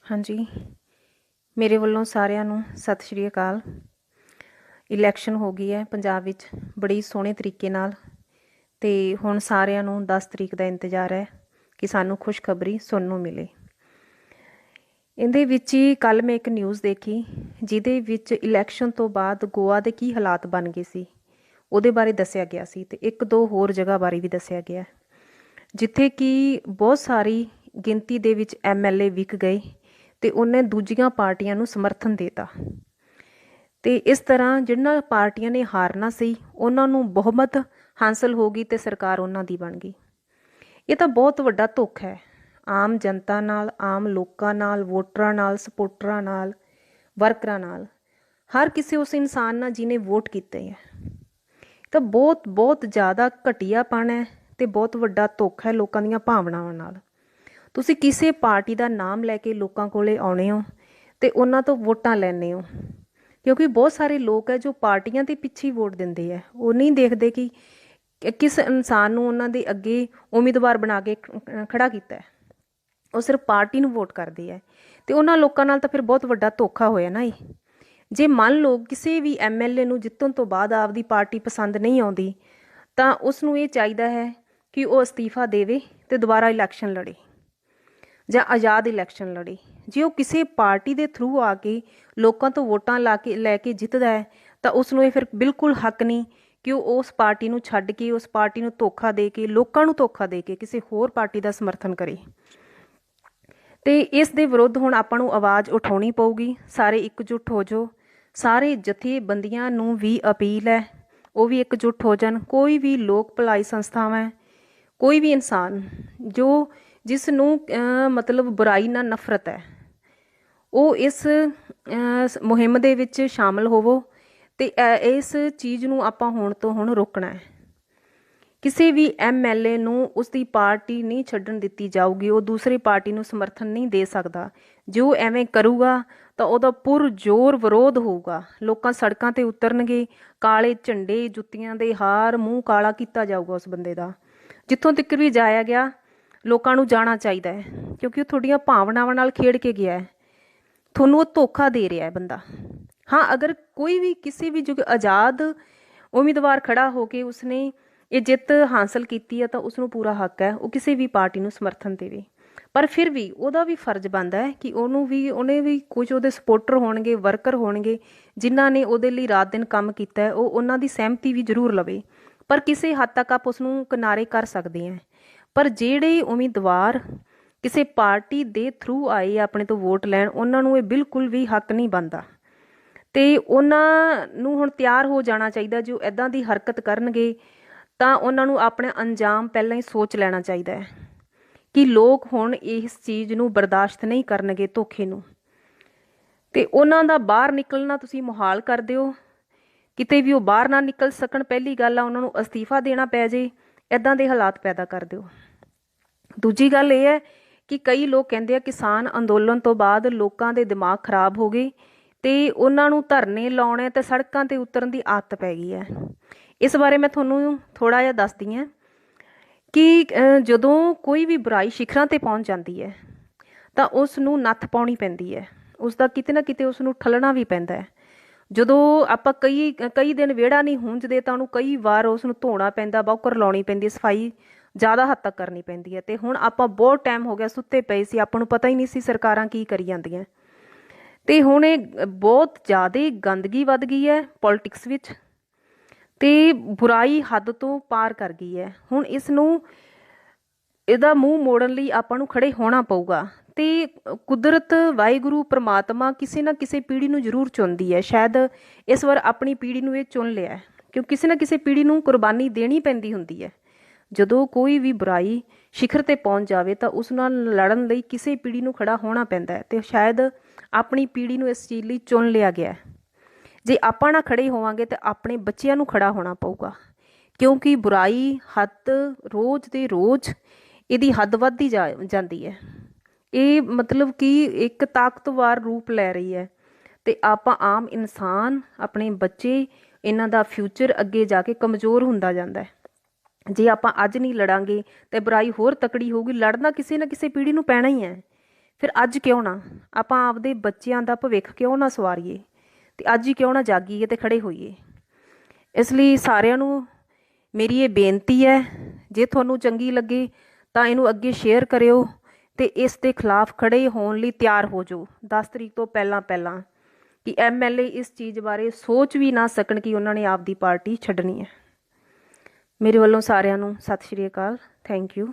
हाँ जी, ਮੇਰੇ ਵੱਲੋਂ ਸਾਰਿਆਂ ਨੂੰ ਸਤਿ ਸ਼੍ਰੀ ਅਕਾਲ। ਇਲੈਕਸ਼ਨ ਹੋ ਗਈ ਹੈ ਪੰਜਾਬ ਵਿੱਚ ਬੜੀ ਸੋਹਣੇ ਤਰੀਕੇ ਨਾਲ ਤੇ ਹੁਣ ਸਾਰਿਆਂ ਨੂੰ 10 ਤਰੀਕ ਦਾ ਇੰਤਜ਼ਾਰ ਹੈ ਕਿ ਸਾਨੂੰ ਖੁਸ਼ਖਬਰੀ ਸੁਣਨ ਨੂੰ ਮਿਲੇ। ਇਹਦੇ ਵਿੱਚ ਹੀ ਕੱਲ ਮੈਂ ਇੱਕ ਨਿਊਜ਼ ਦੇਖੀ ਜਿਹਦੇ ਵਿੱਚ ਇਲੈਕਸ਼ਨ ਤੋਂ ਬਾਅਦ ਗੋਆ ਦੇ ਕੀ ਹਾਲਾਤ ਬਣ ਗਏ ਸੀ ਉਹਦੇ ਬਾਰੇ ਦੱਸਿਆ ਗਿਆ ਸੀ ਤੇ ਇੱਕ ਦੋ ਹੋਰ ਜਗ੍ਹਾ ਬਾਰੇ ਵੀ ਦੱਸਿਆ ਗਿਆ ਜਿੱਥੇ ਕਿ ਬਹੁਤ ਸਾਰੀ ਗਿਣਤੀ ਦੇ ਵਿੱਚ MLA ਵਿਕ ਗਏ ਤੇ ਉਹਨੇ ਦੂਜੀਆਂ ਪਾਰਟੀਆਂ ਨੂੰ ਸਮਰਥਨ ਦੇਤਾ ਤੇ ਇਸ ਤਰ੍ਹਾਂ ਜਿਹਨਾਂ ਪਾਰਟੀਆਂ ਨੇ ਹਾਰਨਾ ਸੀ ਉਹਨਾਂ ਨੂੰ ਬਹੁਮਤ ਹਾਸਲ ਹੋ ਗਈ ਤੇ ਸਰਕਾਰ ਉਹਨਾਂ ਦੀ ਬਣ ਗਈ। ਇਹ ਤਾਂ ਬਹੁਤ ਵੱਡਾ ਧੋਖਾ ਹੈ ਆਮ ਜਨਤਾ ਨਾਲ, ਆਮ ਲੋਕਾਂ ਨਾਲ, ਵੋਟਰਾਂ ਨਾਲ, ਸਪੋਰਟਰਾਂ ਨਾਲ, ਵਰਕਰਾਂ ਨਾਲ, ਹਰ ਕਿਸੇ ਉਸ ਇਨਸਾਨ ਨਾਲ ਜਿਹਨੇ ਵੋਟ ਕੀਤੇ ਹੈ। ਤਾਂ ਬਹੁਤ ਬਹੁਤ ਜ਼ਿਆਦਾ ਘਟੀਆਪਣ ਹੈ ਤੇ ਬਹੁਤ ਵੱਡਾ ਧੋਖਾ ਹੈ ਲੋਕਾਂ ਦੀਆਂ ਭਾਵਨਾਵਾਂ ਨਾਲ। ਤੁਸੀਂ ਕਿਸੇ ਪਾਰਟੀ ਦਾ ਨਾਮ ਲੈ ਕੇ ਲੋਕਾਂ ਕੋਲੇ ਆਉਣੇ ਹੋ ਤੇ ਉਹਨਾਂ ਤੋਂ ਵੋਟਾਂ ਲੈਣੇ ਹੋ ਕਿਉਂਕਿ ਬਹੁਤ ਸਾਰੇ ਲੋਕ ਹੈ ਜੋ ਪਾਰਟੀਆਂ ਦੇ ਪਿੱਛੇ ਵੋਟ ਦਿੰਦੇ ਹੈ। ਉਹ ਨਹੀਂ ਦੇਖਦੇ ਕਿ ਕਿਸ ਇਨਸਾਨ ਨੂੰ ਉਹਨਾਂ ਦੇ ਅੱਗੇ ਉਮੀਦਵਾਰ ਬਣਾ ਕੇ ਖੜਾ ਕੀਤਾ ਹੈ, ਉਹ ਸਿਰਫ ਪਾਰਟੀ ਨੂੰ ਵੋਟ ਕਰਦੇ ਹੈ ਤੇ ਉਹਨਾਂ ਲੋਕਾਂ ਨਾਲ ਤਾਂ ਫਿਰ ਬਹੁਤ ਵੱਡਾ ਧੋਖਾ ਹੋਇਆ ਨਾ। ਇਹ ਜੇ ਮੰਨ ਲਓ ਕਿਸੇ ਵੀ MLA ਨੂੰ ਜਿੱਤਣ ਤੋਂ ਬਾਅਦ ਆਪਦੀ ਪਾਰਟੀ ਪਸੰਦ ਨਹੀਂ ਆਉਂਦੀ ਤਾਂ ਉਸ ਨੂੰ ਇਹ ਚਾਹੀਦਾ ਹੈ ਕਿ ਉਹ ਅਸਤੀਫਾ ਦੇਵੇ ਤੇ ਦੁਬਾਰਾ ਇਲੈਕਸ਼ਨ ਲੜੇ ਜਾਂ ਆਜ਼ਾਦ ਇਲੈਕਸ਼ਨ ਲੜੇ। ਜੇ ਉਹ ਕਿਸੇ ਪਾਰਟੀ ਦੇ ਥਰੂ ਆ ਕੇ ਲੋਕਾਂ ਤੋਂ ਵੋਟਾਂ ਲੈ ਕੇ ਜਿੱਤਦਾ ਹੈ ਤਾਂ ਉਸ ਨੂੰ ਇਹ ਫਿਰ ਬਿਲਕੁਲ ਹੱਕ ਨਹੀਂ ਕਿ ਉਹ ਉਸ ਪਾਰਟੀ ਨੂੰ ਛੱਡ ਕੇ, ਉਸ ਪਾਰਟੀ ਨੂੰ ਧੋਖਾ ਦੇ ਕੇ, ਲੋਕਾਂ ਨੂੰ ਧੋਖਾ ਦੇ ਕੇ ਕਿਸੇ ਹੋਰ ਪਾਰਟੀ ਦਾ ਸਮਰਥਨ ਕਰੇ। ਤੇ ਇਸ ਦੇ ਵਿਰੁੱਧ ਹੁਣ ਆਪਾਂ ਨੂੰ ਆਵਾਜ਼ ਉਠਾਉਣੀ ਪਊਗੀ। ਸਾਰੇ ਇਕਜੁੱਟ ਹੋ ਜਾਓ। ਸਾਰੇ ਜਥੇਬੰਦੀਆਂ ਨੂੰ ਵੀ ਅਪੀਲ ਹੈ ਉਹ ਵੀ ਇਕਜੁੱਟ ਹੋ ਜਾਣ। ਕੋਈ ਵੀ ਲੋਕ ਭਲਾਈ ਸੰਸਥਾਵਾਂ, ਕੋਈ ਵੀ ਇਨਸਾਨ ਜਿਸ ਨੂੰ ਮਤਲਬ ਬੁਰਾਈ ਨਾਲ ਨਫ਼ਰਤ ਹੈ ਉਹ ਇਸ ਮੁਹਿੰਮ ਦੇ ਵਿੱਚ ਸ਼ਾਮਲ ਹੋਵੋ ਤੇ ਇਸ ਚੀਜ਼ ਨੂੰ ਆਪਾਂ ਹੁਣ ਤੋਂ ਹੁਣ ਰੋਕਣਾ ਹੈ। ਕਿਸੇ ਵੀ MLA ਨੂੰ ਉਸਦੀ ਪਾਰਟੀ ਨਹੀਂ ਛੱਡਣ ਦਿੱਤੀ ਜਾਊਗੀ। ਉਹ ਦੂਸਰੀ ਪਾਰਟੀ ਨੂੰ ਸਮਰਥਨ ਨਹੀਂ ਦੇ ਸਕਦਾ। ਜੋ ਐਵੇਂ ਕਰੂਗਾ ਤਾਂ ਉਹਦਾ ਪੁਰਜ਼ੋਰ ਵਿਰੋਧ ਹੋਊਗਾ। ਲੋਕਾਂ ਸੜਕਾਂ ਤੇ ਉਤਰਨਗੇ, ਕਾਲੇ ਝੰਡੇ, ਜੁੱਤੀਆਂ ਦੇ ਹਾਰ, ਮੂੰਹ ਕਾਲਾ ਕੀਤਾ ਜਾਊਗਾ ਉਸ ਬੰਦੇ ਦਾ। ਜਿੱਥੋਂ ਤੱਕ ਵੀ ਜਾਇਆ ਗਿਆ ਲੋਕਾਂ ਨੂੰ ਜਾਣਾ ਚਾਹੀਦਾ ਹੈ ਕਿਉਂਕਿ ਉਹ ਤੁਹਾਡੀਆਂ ਭਾਵਨਾਵਾਂ ਨਾਲ ਖੇਡ ਕੇ ਗਿਆ ਹੈ। ਤੁਹਾਨੂੰ ਉਹ ਧੋਖਾ ਦੇ ਰਿਹਾ ਹੈ ਬੰਦਾ। ਹਾਂ, ਅਗਰ ਕੋਈ ਵੀ ਕਿਸੇ ਵੀ ਆਜ਼ਾਦ ਉਮੀਦਵਾਰ ਖੜਾ ਹੋ ਕੇ ਉਸਨੇ ਇਹ ਜਿੱਤ ਹਾਸਲ ਕੀਤੀ ਹੈ ਤਾਂ ਉਸਨੂੰ ਪੂਰਾ ਹੱਕ ਹੈ ਉਹ ਕਿਸੇ ਵੀ ਪਾਰਟੀ ਨੂੰ ਸਮਰਥਨ ਦੇਵੇ। ਪਰ ਫਿਰ ਵੀ ਉਹਦਾ ਵੀ ਫਰਜ਼ ਬਣਦਾ ਹੈ ਕਿ ਉਹਨੇ ਵੀ ਕੁਝ ਉਹਦੇ ਸਪੋਰਟਰ ਹੋਣਗੇ, ਵਰਕਰ ਹੋਣਗੇ ਜਿਨ੍ਹਾਂ ਨੇ ਉਹਦੇ ਲਈ ਰਾਤ ਦਿਨ ਕੰਮ ਕੀਤਾ ਹੈ, ਉਹ ਉਹਨਾਂ ਦੀ ਸਹਿਮਤੀ ਵੀ ਜ਼ਰੂਰ ਲਵੇ। ਪਰ ਕਿਸੇ ਹੱਦ ਤੱਕ ਆਪ ਉਸਨੂੰ ਕਿਨਾਰੇ ਕਰ ਸਕਦੇ ਹਾਂ। ਪਰ ਜਿਹੜੇ ਉਮੀਦਵਾਰ ਕਿਸੇ ਪਾਰਟੀ ਦੇ ਥਰੂ ਆਏ ਆਪਣੇ ਤੋਂ ਵੋਟ ਲੈਣ ਉਹਨਾਂ ਨੂੰ ਇਹ ਬਿਲਕੁਲ ਵੀ ਹੱਕ ਨਹੀਂ ਬਣਦਾ ਤੇ ਉਹਨਾਂ ਨੂੰ ਹੁਣ ਤਿਆਰ ਹੋ ਜਾਣਾ ਚਾਹੀਦਾ। ਜੋ ਇੱਦਾਂ ਦੀ ਹਰਕਤ ਕਰਨਗੇ ਤਾਂ ਉਹਨਾਂ ਨੂੰ ਆਪਣੇ ਅੰਜਾਮ ਪਹਿਲਾਂ ਹੀ ਸੋਚ ਲੈਣਾ ਚਾਹੀਦਾ ਹੈ ਕਿ ਲੋਕ ਹੁਣ ਇਸ ਚੀਜ਼ ਨੂੰ ਬਰਦਾਸ਼ਤ ਨਹੀਂ ਕਰਨਗੇ, ਧੋਖੇ ਨੂੰ। ਤੇ ਉਹਨਾਂ ਦਾ ਬਾਹਰ ਨਿਕਲਣਾ ਤੁਸੀਂ ਮੁਹਾਲ ਕਰ ਦਿਓ। ਕਿਤੇ ਵੀ ਉਹ ਬਾਹਰ ਨਾ ਨਿਕਲ ਸਕਣ। ਪਹਿਲੀ ਗੱਲ ਆ ਉਹਨਾਂ ਨੂੰ ਅਸਤੀਫਾ ਦੇਣਾ ਪੈ ਜੇ, ਇੱਦਾਂ ਦੇ ਹਾਲਾਤ ਪੈਦਾ ਕਰ ਦਿਓ। ਦੂਜੀ ਗੱਲ ਇਹ ਹੈ ਕਿ ਕਈ ਲੋਕ ਕਹਿੰਦੇ ਆ ਕਿਸਾਨ ਅੰਦੋਲਨ ਤੋਂ ਬਾਅਦ ਲੋਕਾਂ ਦੇ ਦਿਮਾਗ ਖਰਾਬ ਹੋ ਗਏ ਤੇ ਉਹਨਾਂ ਨੂੰ ਧਰਨੇ ਲਾਉਣੇ ਤੇ ਸੜਕਾਂ ਤੇ ਉਤਰਨ ਦੀ ਆਦਤ ਪੈ ਗਈ ਹੈ। ਇਸ ਬਾਰੇ ਮੈਂ ਤੁਹਾਨੂੰ ਥੋੜ੍ਹਾ ਜਿਹਾ ਦੱਸਦੀ ਹਾਂ ਕਿ ਜਦੋਂ ਕੋਈ ਵੀ ਬੁਰਾਈ ਸਿਖਰਾਂ ਤੇ ਪਹੁੰਚ ਜਾਂਦੀ ਹੈ ਤਾਂ ਉਸ ਨੂੰ ਨੱਥ ਪਾਉਣੀ ਪੈਂਦੀ ਹੈ। ਉਸ ਦਾ ਕਿਤੇ ਨਾ ਕਿਤੇ ਉਸ ਨੂੰ ਠੱਲਣਾ ਵੀ ਪੈਂਦਾ ਹੈ। ਜਦੋਂ ਆਪਾਂ ਕਈ ਦਿਨ ਵਿਹੜਾ ਨਹੀਂ ਹੁੰਜਦੇ ਤਾਂ ਉਹਨੂੰ ਕਈ ਵਾਰ ਉਸ ਨੂੰ ਧੋਣਾ ਪੈਂਦਾ, ਬੌਕਰ ਲਾਉਣੀ ਪੈਂਦੀ, ਸਫਾਈ ਜ਼ਿਆਦਾ ਹੱਦ ਤੱਕ ਕਰਨੀ ਪੈਂਦੀ ਹੈ। ਤੇ ਹੁਣ ਆਪਾਂ ਬਹੁਤ ਟਾਈਮ ਹੋ ਗਿਆ ਸੁੱਤੇ ਪਏ ਸੀ, ਆਪਾਂ ਨੂੰ ਪਤਾ ਹੀ ਨਹੀਂ ਸੀ ਸਰਕਾਰਾਂ ਕੀ ਕਰੀ ਜਾਂਦੀਆਂ। ਤੇ ਹੁਣ ਇਹ ਬਹੁਤ ਜ਼ਿਆਦਾ ਗੰਦਗੀ ਵੱਧ ਗਈ ਹੈ ਪੋਲੀਟਿਕਸ ਵਿੱਚ ਤੇ ਬੁਰਾਈ ਹੱਦ ਤੋਂ ਪਾਰ ਕਰ ਗਈ ਹੈ। ਹੁਣ ਇਹਦਾ ਮੂੰਹ ਮੋੜਨ ਲਈ ਆਪਾਂ ਨੂੰ ਖੜੇ ਹੋਣਾ ਪਊਗਾ ਤੇ ਕੁਦਰਤ, ਵਾਹਿਗੁਰੂ, ਪ੍ਰਮਾਤਮਾ ਕਿਸੇ ਨਾ ਕਿਸੇ ਪੀੜ੍ਹੀ ਨੂੰ ਜ਼ਰੂਰ ਚੁਣਦੀ ਹੈ। ਸ਼ਾਇਦ ਇਸ ਵਾਰ ਆਪਣੀ ਪੀੜ੍ਹੀ ਨੂੰ ਇਹ ਚੁਣ ਲਿਆ ਕਿਉਂਕਿ ਕਿਸੇ ਨਾ ਕਿਸੇ ਪੀੜ੍ਹੀ ਨੂੰ ਕੁਰਬਾਨੀ ਦੇਣੀ ਪੈਂਦੀ ਹੁੰਦੀ ਹੈ। ਜਦੋਂ ਕੋਈ ਵੀ ਬੁਰਾਈ ਸਿਖਰ ਤੇ ਪਹੁੰਚ ਜਾਵੇ ਤਾਂ ਉਸ ਨਾਲ ਲੜਨ ਲਈ ਕਿਸੇ ਪੀੜ੍ਹੀ ਨੂੰ ਖੜਾ ਹੋਣਾ ਪੈਂਦਾ ਹੈ ਤੇ ਸ਼ਾਇਦ ਆਪਣੀ ਪੀੜ੍ਹੀ ਨੂੰ ਇਸ ਚੀਜ਼ ਲਈ ਚੁਣ ਲਿਆ ਗਿਆ। ਜੇ ਆਪਾਂ ਨਾ ਖੜੇ ਹੋਵਾਂਗੇ ਤਾਂ ਆਪਣੇ ਬੱਚਿਆਂ ਨੂੰ ਖੜਾ ਹੋਣਾ ਪਊਗਾ ਕਿਉਂਕਿ ਬੁਰਾਈ ਹੱਦ ਰੋਜ਼ ਦੇ ਰੋਜ਼ ਇਹਦੀ ਹੱਦ ਵੱਧਦੀ ਜਾਂਦੀ ਹੈ। ਇਹ ਮਤਲਬ ਕਿ ਇੱਕ ਤਾਕਤਵਰ ਰੂਪ ਲੈ ਰਹੀ ਹੈ ਤੇ ਆਪਾਂ ਆਮ ਇਨਸਾਨ, ਆਪਣੇ ਬੱਚੇ, ਇਹਨਾਂ ਦਾ ਫਿਊਚਰ ਅੱਗੇ ਜਾ ਕੇ ਕਮਜ਼ੋਰ ਹੁੰਦਾ ਜਾਂਦਾ ਹੈ। ਜੇ ਆਪਾਂ ਅੱਜ ਨਹੀਂ ਲੜਾਂਗੇ ਤੇ ਬੁਰਾਈ ਹੋਰ ਤਕੜੀ ਹੋਊਗੀ। ਲੜਨਾ ਕਿਸੇ ਨਾ ਕਿਸੇ ਪੀੜ੍ਹੀ ਨੂੰ ਪੈਣਾ ਹੀ ਹੈ ਫਿਰ ਅੱਜ ਕਿਉਂ ਨਾ ਆਪਾਂ ਆਪਦੇ ਬੱਚਿਆਂ ਦਾ ਭਵਿੱਖ ਕਿਉਂ ਨਾ ਸਵਾਰੀਏ ਤੇ ਅੱਜ ਹੀ ਕਿਉਂ ਨਾ ਜਾਗੀਏ ਤੇ ਖੜੇ ਹੋਈਏ। ਇਸ ਲਈ ਸਾਰਿਆਂ ਨੂੰ ਮੇਰੀ ਇਹ ਬੇਨਤੀ ਹੈ, ਜੇ ਤੁਹਾਨੂੰ ਚੰਗੀ ਲੱਗੇ ਤਾਂ ਇਹਨੂੰ ਅੱਗੇ ਸ਼ੇਅਰ ਕਰਿਓ ਤੇ ਇਸ ਦੇ ਖਿਲਾਫ ਖੜੇ ਹੋਣ ਲਈ ਤਿਆਰ ਹੋ ਜਾਓ 10 ਤਰੀਕ ਤੋਂ ਪਹਿਲਾਂ ਪਹਿਲਾਂ, ਕਿ MLA ਇਸ ਚੀਜ਼ ਬਾਰੇ ਸੋਚ ਵੀ ਨਾ ਸਕਣ ਕਿ ਉਹਨਾਂ ਨੇ ਆਪਦੀ ਪਾਰਟੀ ਛੱਡਣੀ ਹੈ। ਮੇਰੇ ਵੱਲੋਂ ਸਾਰਿਆਂ ਨੂੰ ਸਤਿ ਸ਼੍ਰੀ ਅਕਾਲ। Thank you.